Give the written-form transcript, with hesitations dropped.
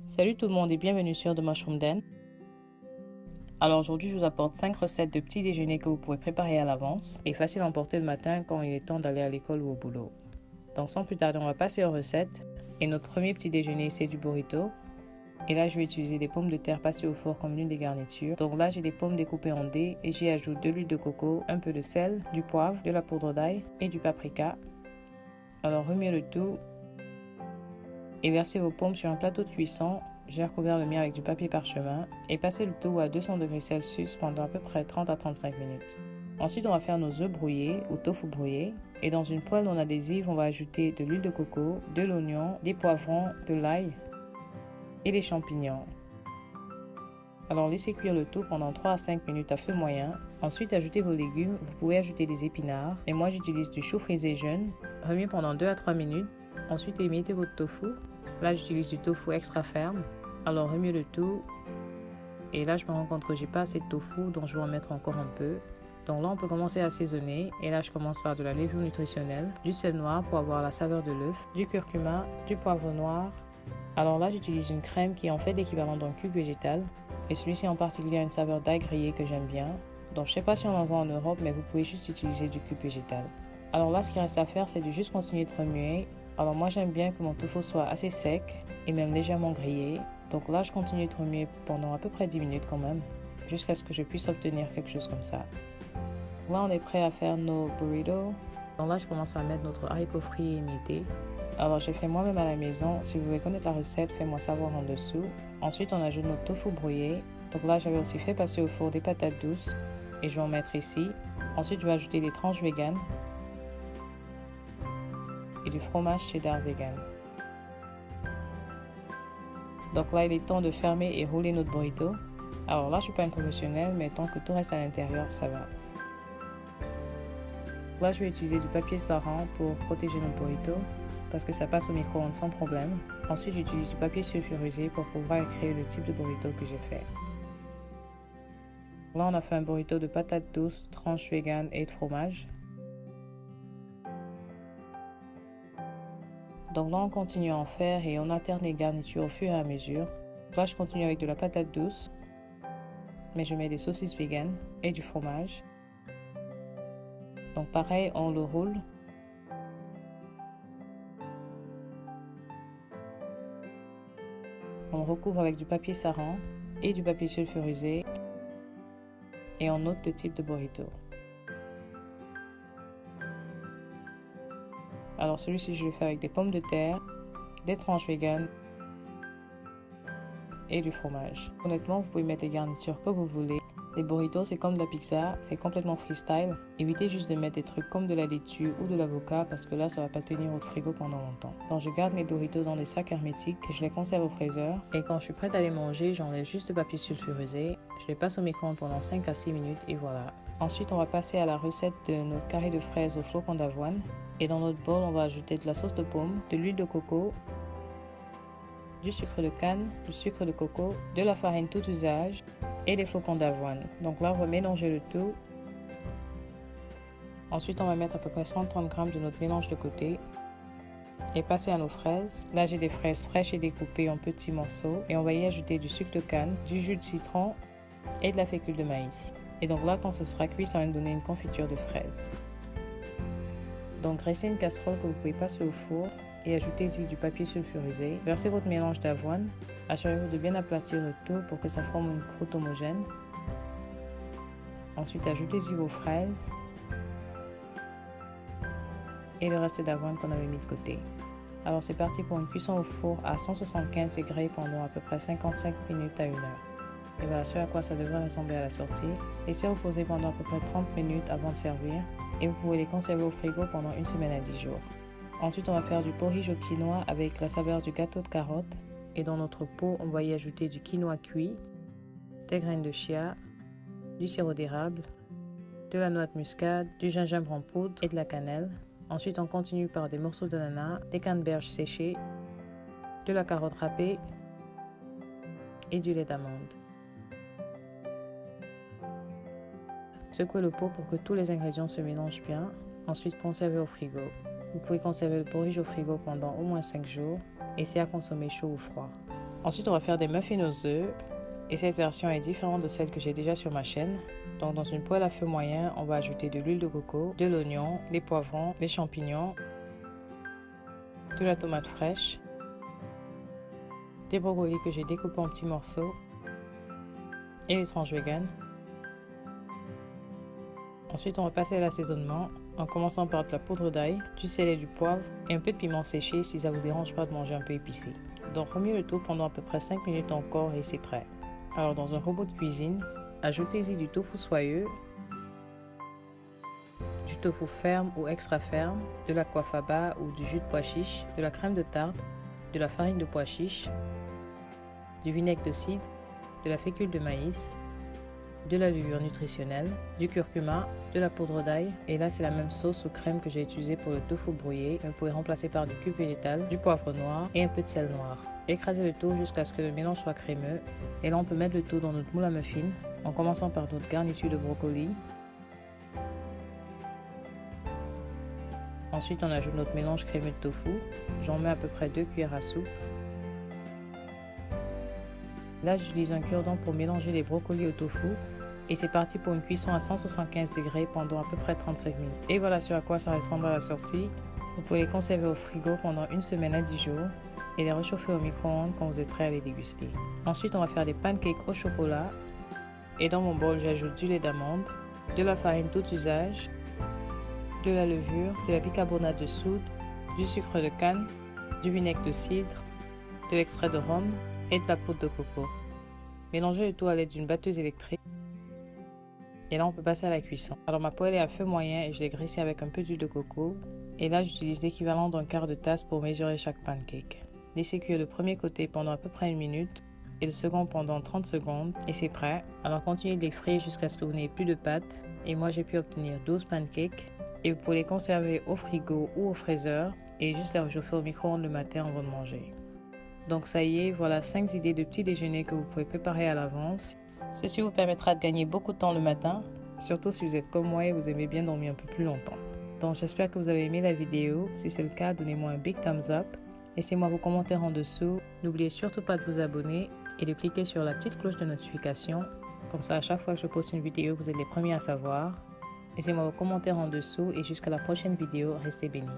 Salut tout le monde et bienvenue sur The Mushroom Den. Alors aujourd'hui je vous apporte 5 recettes de petits déjeuners que vous pouvez préparer à l'avance et facile à emporter le matin quand il est temps d'aller à l'école ou au boulot. Donc sans plus tarder on va passer aux recettes. Et notre premier petit déjeuner c'est du burrito. Et là je vais utiliser des pommes de terre passées au four comme l'une des garnitures. Donc là j'ai des pommes découpées en dés et j'y ajoute de l'huile de coco, un peu de sel, du poivre, de la poudre d'ail et du paprika. Alors remuez le tout et versez vos pommes sur un plateau de cuisson. J'ai recouvert le mien avec du papier parchemin et passez le tout à 200 degrés Celsius pendant à peu près 30 à 35 minutes. Ensuite, on va faire nos œufs brouillés ou tofu brouillé. Et dans une poêle non adhésive, on va ajouter de l'huile de coco, de l'oignon, des poivrons, de l'ail et les champignons. Alors laissez cuire le tout pendant 3 à 5 minutes à feu moyen. Ensuite, ajoutez vos légumes. Vous pouvez ajouter des épinards. Mais moi, j'utilise du chou frisé jeune. Remuez pendant 2 à 3 minutes. Ensuite, émiettez votre tofu. Là, j'utilise du tofu extra ferme. Alors, remuez le tout. Et là, je me rends compte que j'ai pas assez de tofu, donc je vais en mettre encore un peu. Donc là, on peut commencer à assaisonner. Et là, je commence par de la levure nutritionnelle, du sel noir pour avoir la saveur de l'œuf, du curcuma, du poivre noir. Alors là, j'utilise une crème qui est en fait l'équivalent d'un cube végétal. Et celui-ci en particulier a une saveur d'ail grillé que j'aime bien. Donc, je sais pas si on en vend en Europe, mais vous pouvez juste utiliser du cube végétal. Alors là, ce qu'il reste à faire, c'est de juste continuer de remuer. Alors moi j'aime bien que mon tofu soit assez sec et même légèrement grillé. Donc là je continue de remuer pendant à peu près 10 minutes quand même, jusqu'à ce que je puisse obtenir quelque chose comme ça. Là on est prêt à faire nos burritos. Donc là je commence à mettre notre haricot frit et émietté. Alors j'ai fait moi-même à la maison. Si vous voulez connaître la recette, faites-moi savoir en dessous. Ensuite on ajoute notre tofu brouillé. Donc là j'avais aussi fait passer au four des patates douces et je vais en mettre ici. Ensuite je vais ajouter des tranches véganes et du fromage cheddar vegan. Donc là, il est temps de fermer et rouler notre burrito. Alors là, je ne suis pas une professionnelle, mais tant que tout reste à l'intérieur, ça va. Là, je vais utiliser du papier saran pour protéger notre burrito, parce que ça passe au micro-ondes sans problème. Ensuite, j'utilise du papier sulfurisé pour pouvoir créer le type de burrito que j'ai fait. Là, on a fait un burrito de patates douces, tranches vegan et de fromage. Donc là, on continue à en faire et on alterne les garnitures au fur et à mesure. Là, je continue avec de la patate douce, mais je mets des saucisses véganes et du fromage. Donc pareil, on le roule. On le recouvre avec du papier saran et du papier sulfurisé et on note le type de burrito. Alors celui-ci, je le fais avec des pommes de terre, des tranches véganes et du fromage. Honnêtement, vous pouvez mettre les garnitures que vous voulez. Les burritos, c'est comme de la pizza, c'est complètement freestyle. Évitez juste de mettre des trucs comme de la laitue ou de l'avocat parce que là, ça va pas tenir au frigo pendant longtemps. Donc, je garde mes burritos dans des sacs hermétiques et je les conserve au freezer. Et quand je suis prête à les manger, j'enlève juste le papier sulfurisé. Je les passe au micro-ondes pendant 5 à 6 minutes et voilà. Ensuite, on va passer à la recette de notre carré de fraises au flocon d'avoine. Et dans notre bol, on va ajouter de la sauce de pomme, de l'huile de coco, du sucre de canne, du sucre de coco, de la farine tout usage et des flocons d'avoine. Donc là, on va mélanger le tout. Ensuite, on va mettre à peu près 130 g de notre mélange de côté et passer à nos fraises. Là, j'ai des fraises fraîches et découpées en petits morceaux et on va y ajouter du sucre de canne, du jus de citron et de la fécule de maïs. Et donc là, quand ce sera cuit, ça va nous donner une confiture de fraises. Donc, graissez une casserole que vous pouvez passer au four et ajoutez-y du papier sulfurisé. Versez votre mélange d'avoine. Assurez-vous de bien aplatir le tout pour que ça forme une croûte homogène. Ensuite, ajoutez-y vos fraises et le reste d'avoine qu'on avait mis de côté. Alors, c'est parti pour une cuisson au four à 175 degrés pendant à peu près 55 minutes à 1 heure. Et voilà ce à quoi ça devrait ressembler à la sortie. Laissez reposer pendant à peu près 30 minutes avant de servir. Et vous pouvez les conserver au frigo pendant une semaine à 10 jours. Ensuite, on va faire du porridge au quinoa avec la saveur du gâteau de carotte. Et dans notre pot, on va y ajouter du quinoa cuit, des graines de chia, du sirop d'érable, de la noix de muscade, du gingembre en poudre et de la cannelle. Ensuite, on continue par des morceaux d'ananas, des canneberges séchées, de la carotte râpée et du lait d'amande. Secouez le pot pour que tous les ingrédients se mélangent bien. Ensuite, conservez au frigo. Vous pouvez conserver le porridge au frigo pendant au moins 5 jours et c'est à consommer chaud ou froid. Ensuite, on va faire des muffins aux œufs. Et cette version est différente de celle que j'ai déjà sur ma chaîne. Donc dans une poêle à feu moyen, on va ajouter de l'huile de coco, de l'oignon, des poivrons, des champignons, de la tomate fraîche, des brocolis que j'ai découpés en petits morceaux et les tranches vegan. Ensuite, on va passer à l'assaisonnement en commençant par de la poudre d'ail, du sel et du poivre et un peu de piment séché si ça vous dérange pas de manger un peu épicé. Donc remuez le tout pendant à peu près 5 minutes encore et c'est prêt. Alors dans un robot de cuisine, ajoutez-y du tofu soyeux, du tofu ferme ou extra ferme, de la coiffaba ou du jus de pois chiche, de la crème de tarte, de la farine de pois chiche, du vinaigre de cidre, de la fécule de maïs, de la levure nutritionnelle, du curcuma, de la poudre d'ail. Et là c'est la même sauce ou crème que j'ai utilisée pour le tofu brouillé. Vous pouvez remplacer par du cube végétal, du poivre noir et un peu de sel noir. Écrasez le tout jusqu'à ce que le mélange soit crémeux. Et là on peut mettre le tout dans notre moule à muffins en commençant par notre garniture de brocoli. Ensuite on ajoute notre mélange crémeux de tofu. J'en mets à peu près 2 cuillères à soupe. Là j'utilise un cure-dent pour mélanger les brocolis au tofu. Et c'est parti pour une cuisson à 175 degrés pendant à peu près 35 minutes. Et voilà sur à quoi ça ressemble à la sortie. Vous pouvez les conserver au frigo pendant une semaine à 10 jours et les réchauffer au micro-ondes quand vous êtes prêt à les déguster. Ensuite, on va faire des pancakes au chocolat. Et dans mon bol, j'ajoute du lait d'amande, de la farine tout usage, de la levure, de la bicarbonate de soude, du sucre de canne, du vinaigre de cidre, de l'extrait de rhum et de la poudre de coco. Mélangez le tout à l'aide d'une batteuse électrique. Et là, on peut passer à la cuisson. Alors, ma poêle est à feu moyen et je l'ai graissée avec un peu d'huile de coco. Et là, j'utilise l'équivalent d'un quart de tasse pour mesurer chaque pancake. Laissez cuire le premier côté pendant à peu près 1 minute et le second pendant 30 secondes et c'est prêt. Alors, continuez de les frire jusqu'à ce que vous n'ayez plus de pâte. Et moi, j'ai pu obtenir 12 pancakes. Et vous pouvez les conserver au frigo ou au freezer et juste les réchauffer au micro-ondes le matin avant de manger. Donc, ça y est, voilà 5 idées de petits déjeuners que vous pouvez préparer à l'avance. Ceci vous permettra de gagner beaucoup de temps le matin, surtout si vous êtes comme moi et vous aimez bien dormir un peu plus longtemps. Donc j'espère que vous avez aimé la vidéo. Si c'est le cas, donnez-moi un big thumbs up. Laissez-moi vos commentaires en dessous. N'oubliez surtout pas de vous abonner et de cliquer sur la petite cloche de notification. Comme ça, à chaque fois que je poste une vidéo, vous êtes les premiers à savoir. Laissez-moi vos commentaires en dessous et jusqu'à la prochaine vidéo, restez bénis.